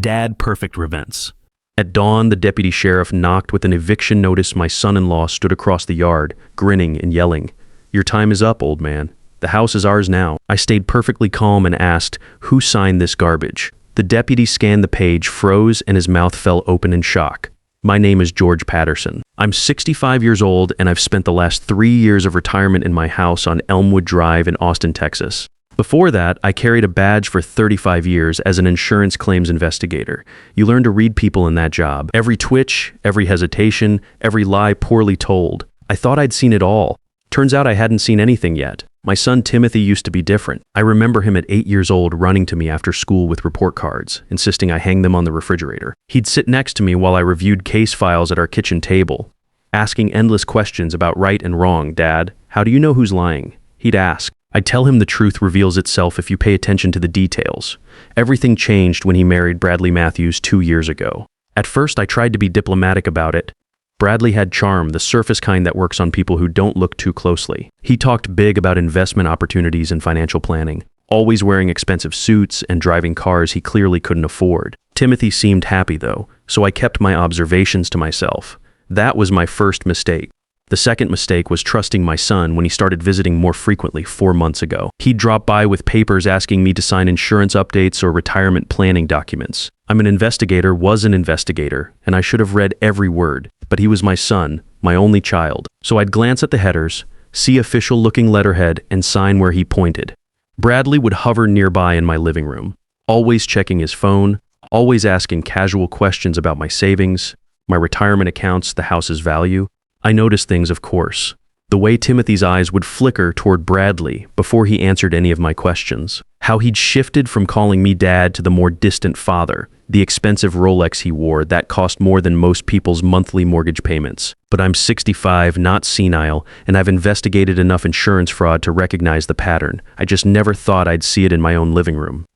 dad-perfect events. At dawn, the deputy sheriff knocked with an eviction notice. My son-in-law stood across the yard, grinning and yelling, "Your time is up, old man. The house is ours now." I stayed perfectly calm and asked, "Who signed this garbage?" The deputy scanned the page, froze, and his mouth fell open in shock. "My name is George Patterson. I'm 65 years old, and I've spent the last 3 years of retirement in my house on Elmwood Drive in Austin, Texas. Before that, I carried a badge for 35 years as an insurance claims investigator. You learn to read people in that job. Every twitch, every hesitation, every lie poorly told. I thought I'd seen it all. Turns out I hadn't seen anything yet. My son Timothy used to be different. I remember him at 8 years old running to me after school with report cards, insisting I hang them on the refrigerator. He'd sit next to me while I reviewed case files at our kitchen table, asking endless questions about right and wrong. "Dad, how do you know who's lying?" He'd ask. I'd tell him the truth reveals itself if you pay attention to the details. Everything changed when he married Bradley Matthews 2 years ago. At first, I tried to be diplomatic about it. Bradley had charm, the surface kind that works on people who don't look too closely. He talked big about investment opportunities and financial planning, always wearing expensive suits and driving cars he clearly couldn't afford. Timothy seemed happy, though, so I kept my observations to myself. That was my first mistake. The second mistake was trusting my son when he started visiting more frequently 4 months ago. He'd drop by with papers asking me to sign insurance updates or retirement planning documents. I'm an investigator, was an investigator, and I should have read every word. But he was my son, my only child. So I'd glance at the headers, see official-looking letterhead, and sign where he pointed. Bradley would hover nearby in my living room, always checking his phone, always asking casual questions about my savings, my retirement accounts, the house's value. I noticed things, of course. The way Timothy's eyes would flicker toward Bradley before he answered any of my questions. How he'd shifted from calling me dad to the more distant father, the expensive Rolex he wore that cost more than most people's monthly mortgage payments. But I'm 65, not senile, and I've investigated enough insurance fraud to recognize the pattern. I just never thought I'd see it in my own living room.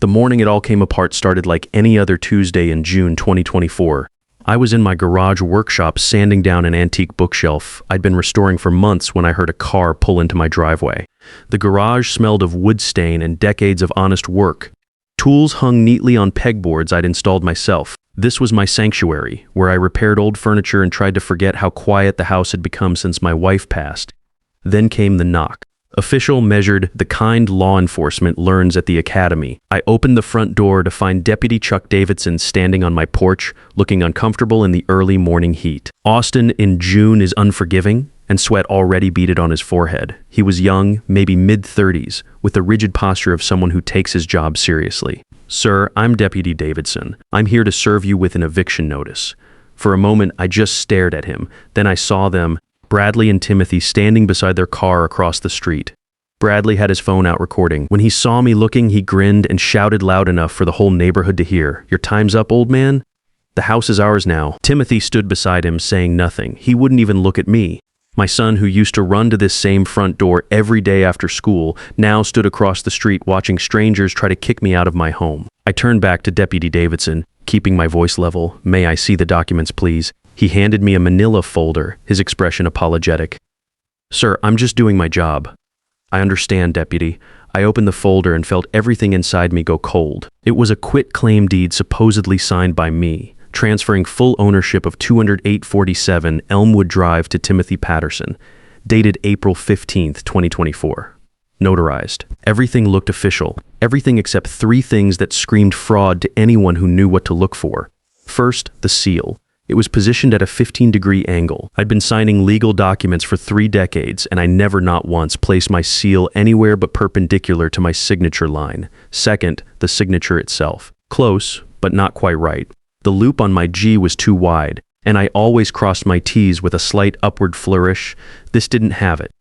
The morning it all came apart started like any other Tuesday in June 2024. I was in my garage workshop sanding down an antique bookshelf I'd been restoring for months when I heard a car pull into my driveway. The garage smelled of wood stain and decades of honest work. Tools hung neatly on pegboards I'd installed myself. This was my sanctuary, where I repaired old furniture and tried to forget how quiet the house had become since my wife passed. Then came the knock. Official measured the kind law enforcement learns at the academy. I opened the front door to find Deputy Chuck Davidson standing on my porch, looking uncomfortable in the early morning heat. Austin in June is unforgiving, and sweat already beaded on his forehead. He was young, maybe mid-30s, with the rigid posture of someone who takes his job seriously. "Sir, I'm Deputy Davidson. I'm here to serve you with an eviction notice." For a moment, I just stared at him. Then I saw them, Bradley and Timothy, standing beside their car across the street. Bradley had his phone out recording. When he saw me looking, he grinned and shouted loud enough for the whole neighborhood to hear, "Your time's up, old man? The house is ours now." Timothy stood beside him, saying nothing. He wouldn't even look at me. My son, who used to run to this same front door every day after school, now stood across the street watching strangers try to kick me out of my home. I turned back to Deputy Davidson, keeping my voice level. "May I see the documents, please?" He handed me a manila folder, his expression apologetic. "Sir, I'm just doing my job." "I understand, Deputy." I opened the folder and felt everything inside me go cold. It was a quit-claim deed supposedly signed by me, transferring full ownership of 20847 Elmwood Drive to Timothy Patterson, dated April 15th, 2024. Notarized. Everything looked official, everything except 3 things that screamed fraud to anyone who knew what to look for. First, the seal. It was positioned at a 15-degree angle. I'd been signing legal documents for 3 decades, and I never not once placed my seal anywhere but perpendicular to my signature line. Second, the signature itself. Close, but not quite right. The loop on my G was too wide, and I always crossed my T's with a slight upward flourish. This didn't have it.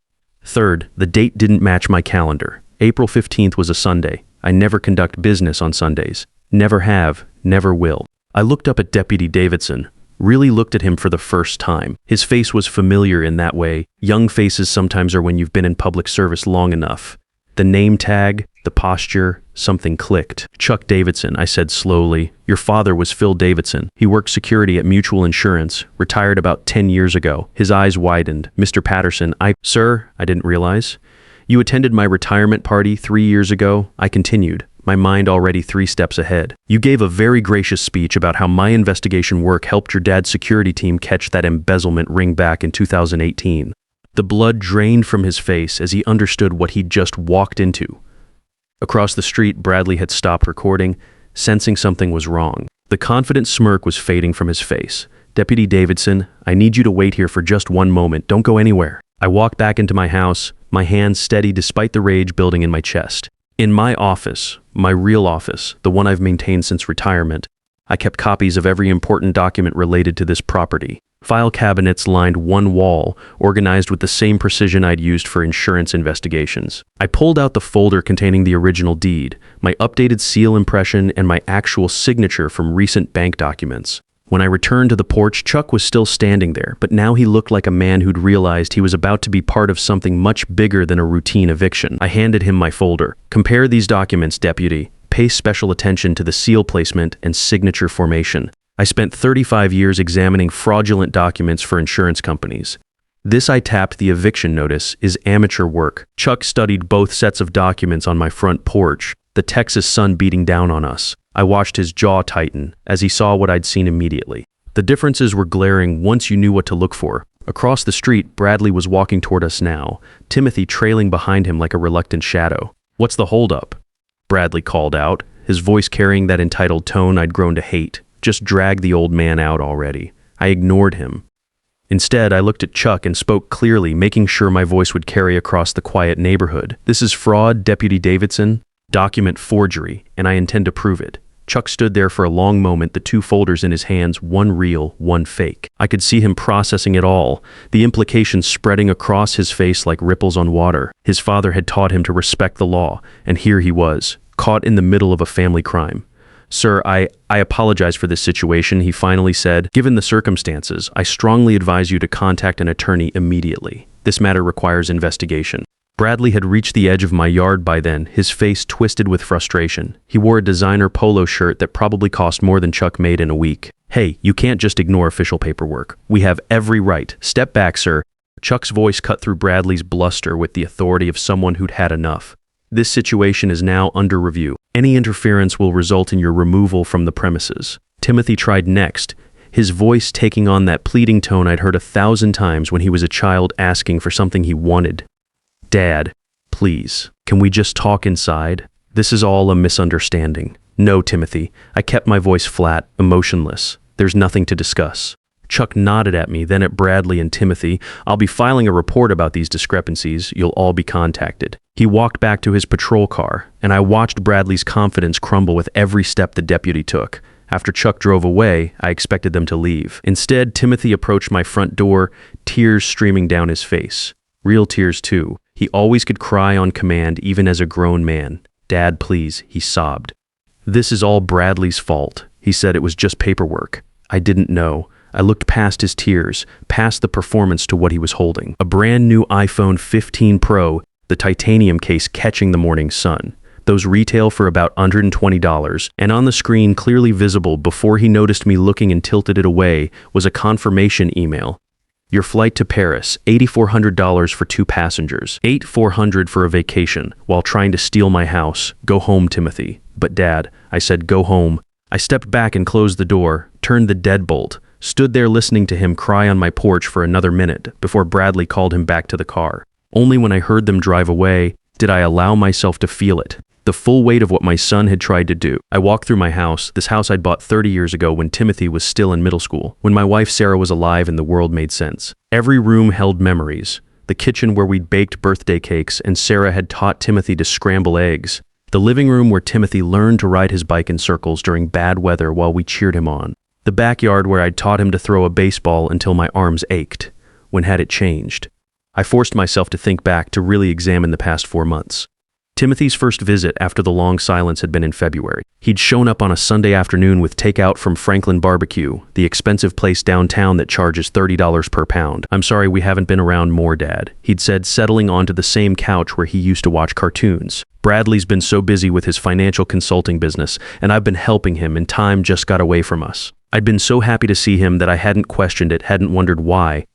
Third, the date didn't match my calendar. April 15th was a Sunday. I never conduct business on Sundays. Never have, never will. I looked up at Deputy Davidson. Really looked at him for the first time. His face was familiar in that way. Young faces sometimes are when you've been in public service long enough. The name tag, the posture, something clicked. "Chuck Davidson," I said slowly. "Your father was Phil Davidson. He worked security at Mutual Insurance, retired about 10 years ago." His eyes widened. "Mr. Patterson, Sir, I didn't realize. You attended my retirement party 3 years ago?" I continued, my mind already 3 steps ahead. "You gave a very gracious speech about how my investigation work helped your dad's security team catch that embezzlement ring back in 2018. The blood drained from his face as he understood what he'd just walked into. Across the street, Bradley had stopped recording, sensing something was wrong. The confident smirk was fading from his face. "Deputy Davidson, I need you to wait here for just one moment. Don't go anywhere." I walked back into my house, my hands steady despite the rage building in my chest. In my office, my real office, the one I've maintained since retirement, I kept copies of every important document related to this property. File cabinets lined one wall, organized with the same precision I'd used for insurance investigations. I pulled out the folder containing the original deed, my updated seal impression, and my actual signature from recent bank documents. When I returned to the porch, Chuck was still standing there, but now he looked like a man who'd realized he was about to be part of something much bigger than a routine eviction. I handed him my folder. "Compare these documents, Deputy. Pay special attention to the seal placement and signature formation. I spent 35 years examining fraudulent documents for insurance companies. This," I tapped the eviction notice, "is amateur work." Chuck studied both sets of documents on my front porch, the Texas sun beating down on us. I watched his jaw tighten as he saw what I'd seen immediately. The differences were glaring once you knew what to look for. Across the street, Bradley was walking toward us now, Timothy trailing behind him like a reluctant shadow. "What's the holdup?" Bradley called out, his voice carrying that entitled tone I'd grown to hate. Just drag the old man out already. I ignored him. Instead, I looked at Chuck and spoke clearly, making sure my voice would carry across the quiet neighborhood. "This is fraud, Deputy Davidson. Document forgery, and I intend to prove it." Chuck stood there for a long moment, the 2 folders in his hands, one real, one fake. I could see him processing it all, the implications spreading across his face like ripples on water. His father had taught him to respect the law, and here he was, caught in the middle of a family crime. "Sir, I apologize for this situation," he finally said. "Given the circumstances, I strongly advise you to contact an attorney immediately. This matter requires investigation." Bradley had reached the edge of my yard by then, his face twisted with frustration. He wore a designer polo shirt that probably cost more than Chuck made in a week. "Hey, you can't just ignore official paperwork. We have every right. Step back, sir." Chuck's voice cut through Bradley's bluster with the authority of someone who'd had enough. "This situation is now under review. Any interference will result in your removal from the premises." Timothy tried next, his voice taking on that pleading tone I'd heard 1,000 times when he was a child asking for something he wanted. "Dad, please, can we just talk inside? This is all a misunderstanding." "No, Timothy." I kept my voice flat, emotionless. "There's nothing to discuss." Chuck nodded at me, then at Bradley and Timothy. "I'll be filing a report about these discrepancies. You'll all be contacted." He walked back to his patrol car, and I watched Bradley's confidence crumble with every step the deputy took. After Chuck drove away, I expected them to leave. Instead, Timothy approached my front door, tears streaming down his face. Real tears, too. He always could cry on command, even as a grown man. "Dad, please," he sobbed. "This is all Bradley's fault." He said it was just paperwork. I didn't know. I looked past his tears, past the performance to what he was holding. A brand new iPhone 15 Pro, the titanium case catching the morning sun. Those retail for about $120, and on the screen, clearly visible before he noticed me looking and tilted it away, was a confirmation email. "Your flight to Paris, $8,400 for 2 passengers, $8,400 for a vacation, while trying to steal my house. Go home, Timothy." "But Dad," I said, "go home." I stepped back and closed the door, turned the deadbolt, stood there listening to him cry on my porch for another minute before Bradley called him back to the car. Only when I heard them drive away did I allow myself to feel it, the full weight of what my son had tried to do. I walked through my house, this house I'd bought 30 years ago when Timothy was still in middle school, when my wife Sarah was alive and the world made sense. Every room held memories. The kitchen where we'd baked birthday cakes and Sarah had taught Timothy to scramble eggs. The living room where Timothy learned to ride his bike in circles during bad weather while we cheered him on. The backyard where I'd taught him to throw a baseball until my arms ached. When had it changed? I forced myself to think back, to really examine the past 4 months. Timothy's first visit after the long silence had been in February. He'd shown up on a Sunday afternoon with takeout from Franklin Barbecue, the expensive place downtown that charges $30 per pound. "I'm sorry we haven't been around more, Dad," he'd said, settling onto the same couch where he used to watch cartoons. "Bradley's been so busy with his financial consulting business, and I've been helping him, and time just got away from us." I'd been so happy to see him that I hadn't questioned it, hadn't wondered why.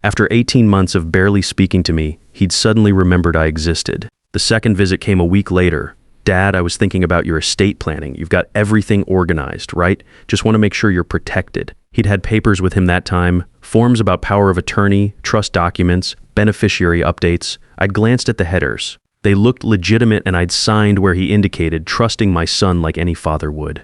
After 18 months of barely speaking to me, he'd suddenly remembered I existed. The second visit came a week later. Dad, I was thinking about your estate planning. You've got everything organized, right? Just want to make sure you're protected. He'd had papers with him that time, forms about power of attorney, trust documents, beneficiary updates. I'd glanced at the headers. They looked legitimate, and I'd signed where he indicated trusting my son like any father would.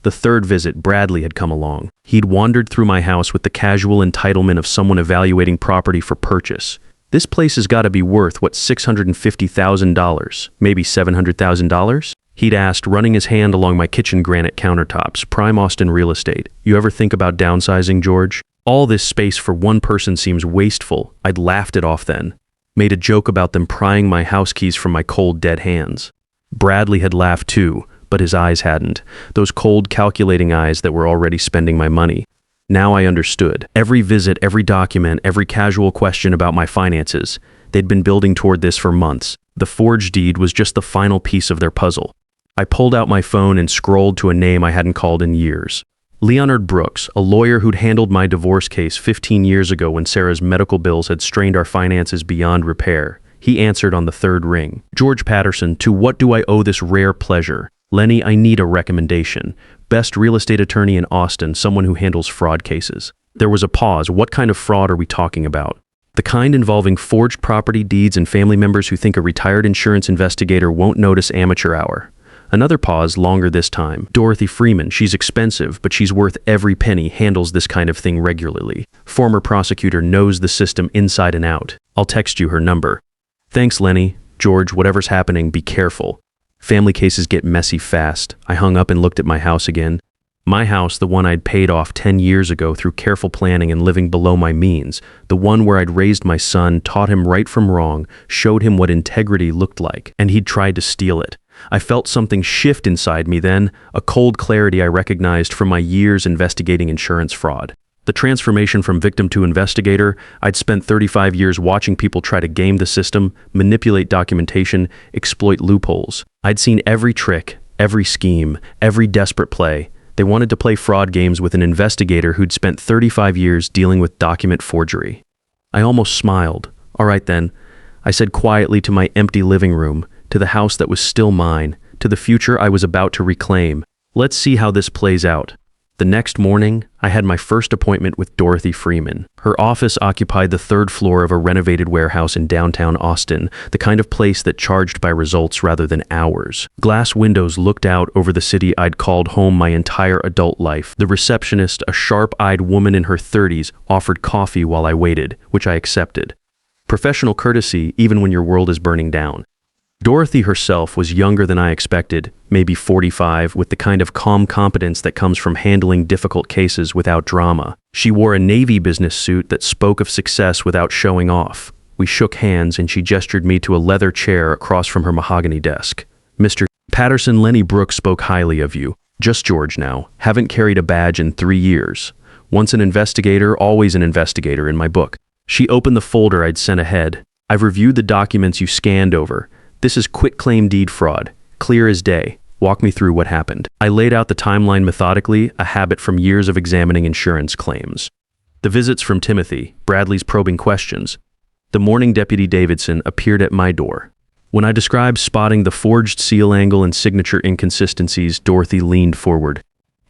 The third visit, Bradley had come along. He'd wandered through my house with the casual entitlement of someone evaluating property for purchase. This place has got to be worth, what, $650,000, maybe $700,000? He'd asked, running his hand along my kitchen granite countertops. Prime Austin real estate. You ever think about downsizing, George? All this space for one person seems wasteful. I'd laughed it off then. Made a joke about them prying my house keys from my cold, dead hands. Bradley had laughed too, but his eyes hadn't. Those cold, calculating eyes that were already spending my money. Now I understood. Every visit, every document, every casual question about my finances. They'd been building toward this for months. The forged deed was just the final piece of their puzzle. I pulled out my phone and scrolled to a name I hadn't called in years. Leonard Brooks, a lawyer who'd handled my divorce case 15 years ago when Sarah's medical bills had strained our finances beyond repair. He answered on the third ring. George Patterson, to what do I owe this rare pleasure? Lenny, I need a recommendation. Best real estate attorney in Austin, someone who handles fraud cases. There was a pause. What kind of fraud are we talking about? The kind involving forged property deeds and family members who think a retired insurance investigator won't notice amateur hour. Another pause, longer this time. Dorothy Freeman, she's expensive, but she's worth every penny, handles this kind of thing regularly. Former prosecutor, knows the system inside and out. I'll text you her number. Thanks, Lenny. George, whatever's happening, be careful. Family cases get messy fast. I hung up and looked at my house again. My house, the one I'd paid off 10 years ago through careful planning and living below my means. The one where I'd raised my son, taught him right from wrong, showed him what integrity looked like, and he'd tried to steal it. I felt something shift inside me then, a cold clarity I recognized from my years investigating insurance fraud. The transformation from victim to investigator. I'd spent 35 years watching people try to game the system, manipulate documentation, exploit loopholes. I'd seen every trick, every scheme, every desperate play. They wanted to play fraud games with an investigator who'd spent 35 years dealing with document forgery. I almost smiled. All right then, I said quietly to my empty living room, to the house that was still mine, to the future I was about to reclaim. Let's see how this plays out. The next morning, I had my first appointment with Dorothy Freeman. Her office occupied the third floor of a renovated warehouse in downtown Austin, the kind of place that charged by results rather than hours. Glass windows looked out over the city I'd called home my entire adult life. The receptionist, a sharp-eyed woman in her 30s, offered coffee while I waited, which I accepted. Professional courtesy, even when your world is burning down. Dorothy herself was younger than I expected, maybe 45, with the kind of calm competence that comes from handling difficult cases without drama. She wore a navy business suit that spoke of success without showing off. We shook hands and she gestured me to a leather chair across from her mahogany desk. Mr. Patterson, Lenny Brooks spoke highly of you. Just George now. Haven't carried a badge in 3 years. Once an investigator, always an investigator in my book. She opened the folder I'd sent ahead. I've reviewed the documents you scanned over. This is quitclaim deed fraud. Clear as day. Walk me through what happened. I laid out the timeline methodically, a habit from years of examining insurance claims. The visits from Timothy, Bradley's probing questions. The morning Deputy Davidson appeared at my door. When I described spotting the forged seal angle and signature inconsistencies, Dorothy leaned forward.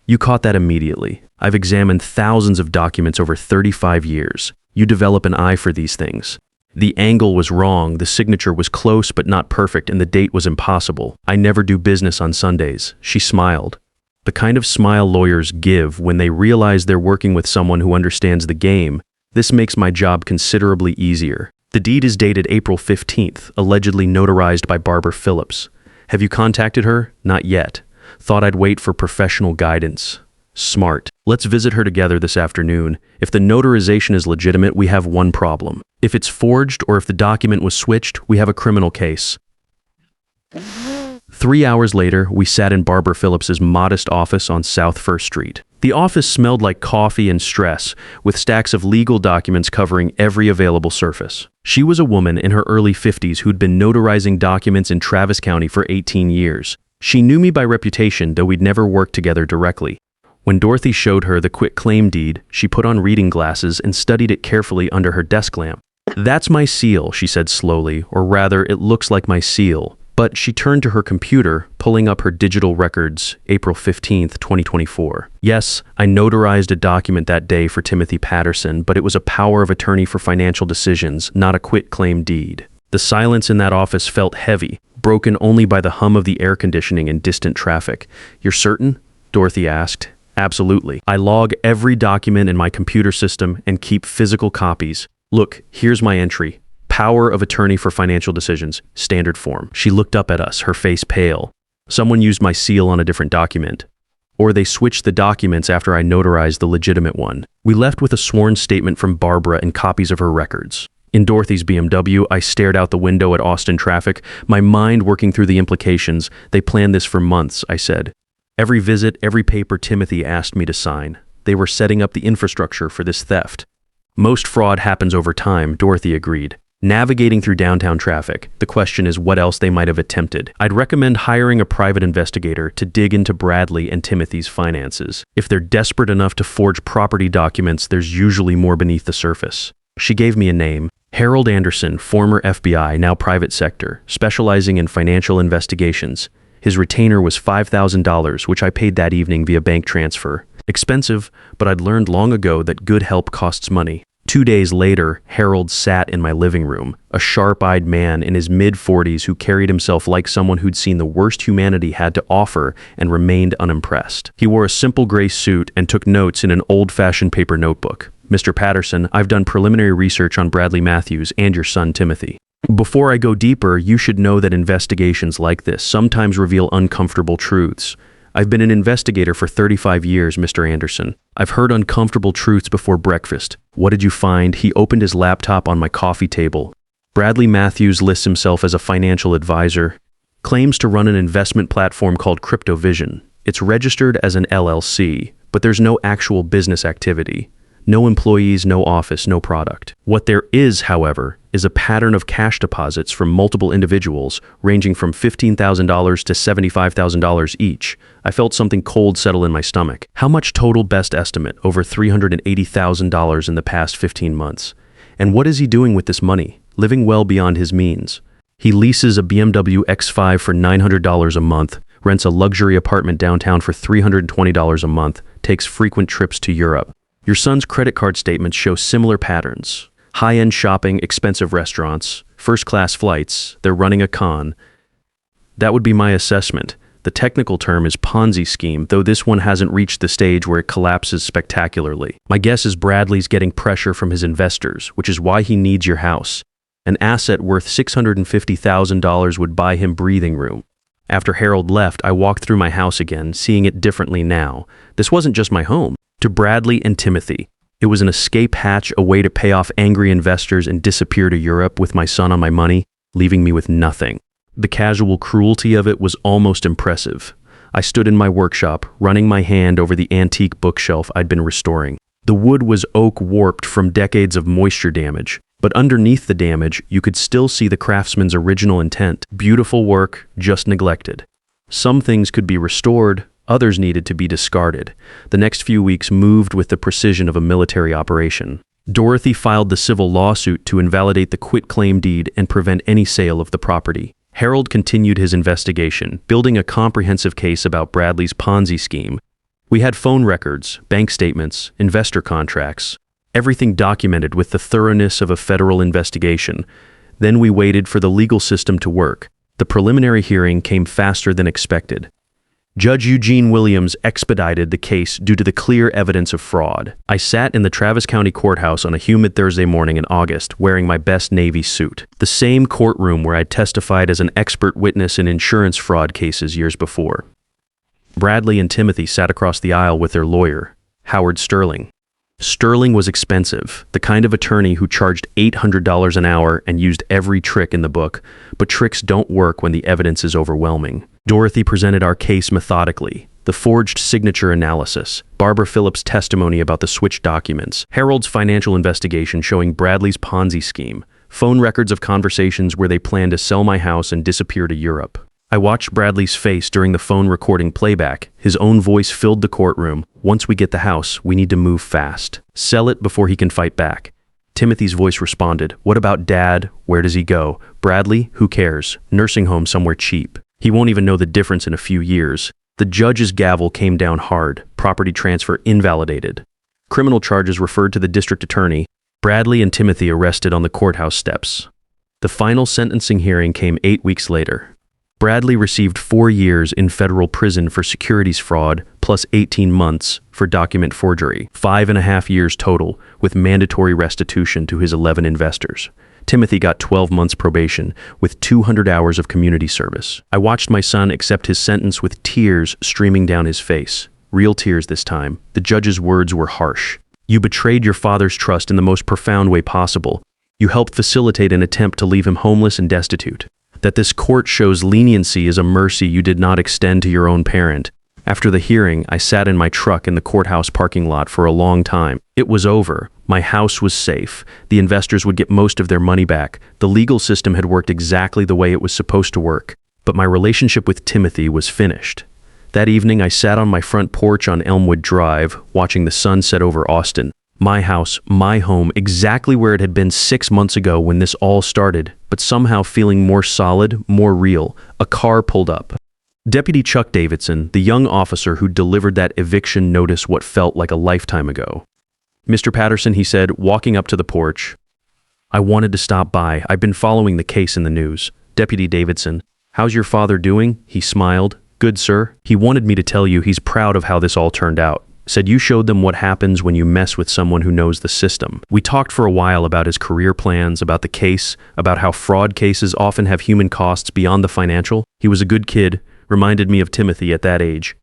You caught that immediately. I've examined thousands of documents over 35 years. You develop an eye for these things. The angle was wrong, the signature was close but not perfect, and the date was impossible. I never do business on Sundays. She smiled. The kind of smile lawyers give when they realize they're working with someone who understands the game. This makes my job considerably easier. The deed is dated April 15th, allegedly notarized by Barbara Phillips. Have you contacted her? Not yet. Thought I'd wait for professional guidance. Smart. Let's visit her together this afternoon. If the notarization is legitimate, we have one problem. If it's forged or if the document was switched, we have a criminal case. 3 hours later, we sat in Barbara Phillips's modest office on South First Street. The office smelled like coffee and stress, with stacks of legal documents covering every available surface. She was a woman in her early 50s who'd been notarizing documents in Travis County for 18 years. She knew me by reputation, though we'd never worked together directly. When Dorothy showed her the quitclaim deed, she put on reading glasses and studied it carefully under her desk lamp. That's my seal, she said slowly, or rather, it looks like my seal. But she turned to her computer, pulling up her digital records, April 15th, 2024. Yes, I notarized a document that day for Timothy Patterson, but it was a power of attorney for financial decisions, not a quitclaim deed. The silence in that office felt heavy, broken only by the hum of the air conditioning and distant traffic. "You're certain?" Dorothy asked. "Absolutely. I log every document in my computer system and keep physical copies. Look, here's my entry. Power of attorney for financial decisions, standard form." She looked up at us, her face pale. "Someone used my seal on a different document. Or they switched the documents after I notarized the legitimate one." We left with a sworn statement from Barbara and copies of her records. In Dorothy's BMW, I stared out the window at Austin traffic, my mind working through the implications. "They planned this for months," I said. "Every visit, every paper Timothy asked me to sign. They were setting up the infrastructure for this theft." "Most fraud happens over time," Dorothy agreed. "Navigating through downtown traffic, the question is what else they might have attempted. I'd recommend hiring a private investigator to dig into Bradley and Timothy's finances. If they're desperate enough to forge property documents, there's usually more beneath the surface." She gave me a name. Harold Anderson, former FBI, now private sector, specializing in financial investigations. His retainer was $5,000, which I paid that evening via bank transfer. Expensive, but I'd learned long ago that good help costs money. 2 days later, Harold sat in my living room, a sharp-eyed man in his mid-40s who carried himself like someone who'd seen the worst humanity had to offer and remained unimpressed. He wore a simple gray suit and took notes in an old-fashioned paper notebook. "Mr. Patterson, I've done preliminary research on Bradley Matthews and your son Timothy. Before I go deeper, you should know that investigations like this sometimes reveal uncomfortable truths. I've been an investigator for 35 years, Mr. Anderson. I've heard uncomfortable truths before breakfast. What did you find?" He opened his laptop on my coffee table. "Bradley Matthews lists himself as a financial advisor, claims to run an investment platform called CryptoVision. It's registered as an LLC, but there's no actual business activity. No employees, no office, no product. What there is, however, is a pattern of cash deposits from multiple individuals, ranging from $15,000 to $75,000 each. I felt something cold settle in my stomach. How much total best estimate? Over $380,000 in the past 15 months. And what is he doing with this money? Living well beyond his means. He leases a BMW X5 for $900 a month, rents a luxury apartment downtown for $320 a month, takes frequent trips to Europe. Your son's credit card statements show similar patterns. High-end shopping, expensive restaurants, first-class flights, they're running a con. That would be my assessment. The technical term is Ponzi scheme, though this one hasn't reached the stage where it collapses spectacularly. My guess is Bradley's getting pressure from his investors, which is why he needs your house. An asset worth $650,000 would buy him breathing room. After Harold left, I walked through my house again, seeing it differently now. This wasn't just my home. To Bradley and Timothy, it was an escape hatch, a way to pay off angry investors and disappear to Europe with my son on my money, leaving me with nothing. The casual cruelty of it was almost impressive. I stood in my workshop, running my hand over the antique bookshelf I'd been restoring. The wood was oak warped from decades of moisture damage, but underneath the damage, you could still see the craftsman's original intent. Beautiful work, just neglected. Some things could be restored, others needed to be discarded. The next few weeks moved with the precision of a military operation. Dorothy filed the civil lawsuit to invalidate the quitclaim deed and prevent any sale of the property. Harold continued his investigation, building a comprehensive case about Bradley's Ponzi scheme. We had phone records, bank statements, investor contracts, everything documented with the thoroughness of a federal investigation. Then we waited for the legal system to work. The preliminary hearing came faster than expected. Judge Eugene Williams expedited the case due to the clear evidence of fraud. I sat in the Travis County Courthouse on a humid Thursday morning in August, wearing my best Navy suit. The same courtroom where I'd testified as an expert witness in insurance fraud cases years before. Bradley and Timothy sat across the aisle with their lawyer, Howard Sterling. Sterling was expensive, the kind of attorney who charged $800 an hour and used every trick in the book, but tricks don't work when the evidence is overwhelming. Dorothy presented our case methodically. The forged signature analysis, Barbara Phillips' testimony about the switched documents, Harold's financial investigation showing Bradley's Ponzi scheme, phone records of conversations where they planned to sell my house and disappear to Europe. I watched Bradley's face during the phone recording playback. His own voice filled the courtroom. "Once we get the house, we need to move fast. Sell it before he can fight back. Timothy's voice responded, "What about Dad? Where does he go? Bradley? Who cares? Nursing home somewhere cheap. He won't even know the difference in a few years." The judge's gavel came down hard. Property transfer invalidated. Criminal charges referred to the district attorney. Bradley and Timothy arrested on the courthouse steps. The final sentencing hearing came 8 weeks later. Bradley received 4 years in federal prison for securities fraud, plus 18 months for document forgery, 5.5 years total, with mandatory restitution to his 11 investors. Timothy got 12 months probation, with 200 hours of community service. I watched my son accept his sentence with tears streaming down his face. Real tears this time. The judge's words were harsh. "You betrayed your father's trust in the most profound way possible. You helped facilitate an attempt to leave him homeless and destitute. That this court shows leniency is a mercy you did not extend to your own parent." After the hearing, I sat in my truck in the courthouse parking lot for a long time. It was over. My house was safe. The investors would get most of their money back. The legal system had worked exactly the way it was supposed to work. But my relationship with Timothy was finished. That evening, I sat on my front porch on Elmwood Drive, watching the sun set over Austin. My house, my home, exactly where it had been 6 months ago when this all started, but somehow feeling more solid, more real. A car pulled up. Deputy Chuck Davidson, the young officer who delivered that eviction notice what felt like a lifetime ago. "Mr. Patterson," he said, walking up to the porch. "I wanted to stop by. I've been following the case in the news." "Deputy Davidson, how's your father doing?" He smiled. "Good, sir. He wanted me to tell you he's proud of how this all turned out. Said you showed them what happens when you mess with someone who knows the system." We talked for a while about his career plans, about the case, about how fraud cases often have human costs beyond the financial. He was a good kid, reminded me of Timothy at that age.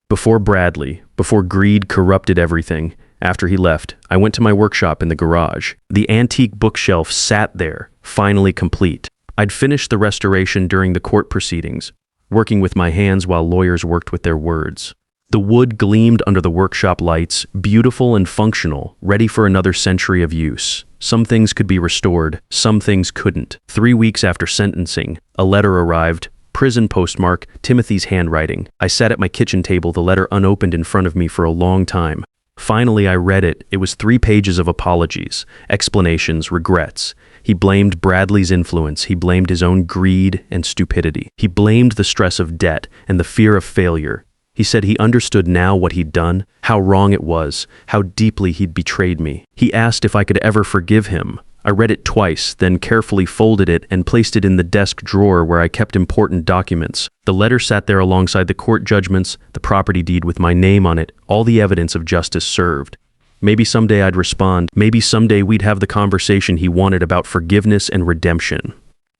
Before Bradley, before greed corrupted everything, after he left, I went to my workshop in the garage. The antique bookshelf sat there, finally complete. I'd finished the restoration during the court proceedings, working with my hands while lawyers worked with their words. The wood gleamed under the workshop lights, beautiful and functional, ready for another century of use. Some things could be restored, some things couldn't. 3 weeks after sentencing, a letter arrived, prison postmark, Timothy's handwriting. I sat at my kitchen table, the letter unopened in front of me for a long time. Finally, I read it. It was 3 pages of apologies, explanations, regrets. He blamed Bradley's influence. He blamed his own greed and stupidity. He blamed the stress of debt and the fear of failure. He said he understood now what he'd done, how wrong it was, how deeply he'd betrayed me. He asked if I could ever forgive him. I read it twice, then carefully folded it and placed it in the desk drawer where I kept important documents. The letter sat there alongside the court judgments, the property deed with my name on it, all the evidence of justice served. Maybe someday I'd respond. Maybe someday we'd have the conversation he wanted about forgiveness and redemption.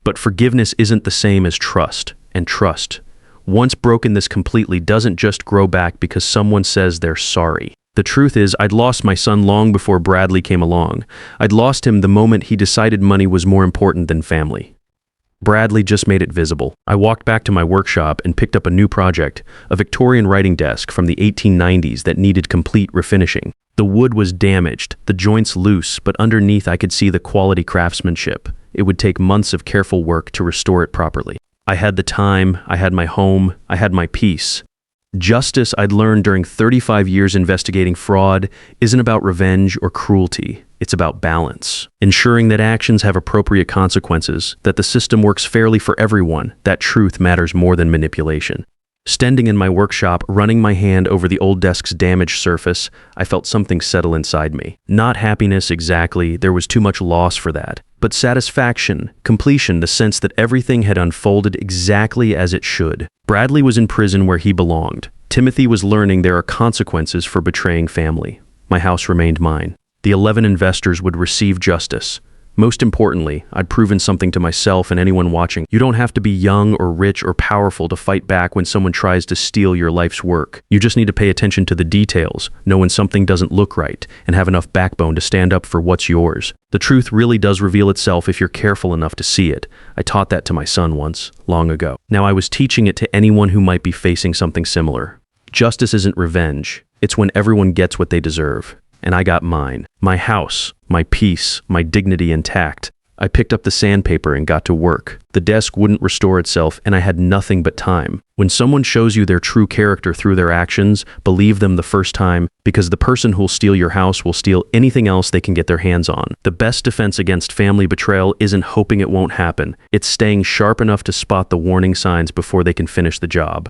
But forgiveness isn't the same as trust, and trust, once broken this completely, doesn't just grow back because someone says they're sorry. The truth is, I'd lost my son long before Bradley came along. I'd lost him the moment he decided money was more important than family. Bradley just made it visible. I walked back to my workshop and picked up a new project, a Victorian writing desk from the 1890s that needed complete refinishing. The wood was damaged, the joints loose, but underneath I could see the quality craftsmanship. It would take months of careful work to restore it properly. I had the time, I had my home, I had my peace. Justice, I'd learned during 35 years investigating fraud, isn't about revenge or cruelty. It's about balance. Ensuring that actions have appropriate consequences, that the system works fairly for everyone, that truth matters more than manipulation. Standing in my workshop, running my hand over the old desk's damaged surface, I felt something settle inside me. Not happiness exactly, there was too much loss for that. But satisfaction, completion, the sense that everything had unfolded exactly as it should. Bradley was in prison where he belonged. Timothy was learning there are consequences for betraying family. My house remained mine. The 11 investors would receive justice. Most importantly, I'd proven something to myself and anyone watching. You don't have to be young or rich or powerful to fight back when someone tries to steal your life's work. You just need to pay attention to the details, know when something doesn't look right, and have enough backbone to stand up for what's yours. The truth really does reveal itself if you're careful enough to see it. I taught that to my son once, long ago. Now I was teaching it to anyone who might be facing something similar. Justice isn't revenge. It's when everyone gets what they deserve. And I got mine. My house, my peace, my dignity intact. I picked up the sandpaper and got to work. The desk wouldn't restore itself, and I had nothing but time. When someone shows you their true character through their actions, believe them the first time, because the person who'll steal your house will steal anything else they can get their hands on. The best defense against family betrayal isn't hoping it won't happen. It's staying sharp enough to spot the warning signs before they can finish the job.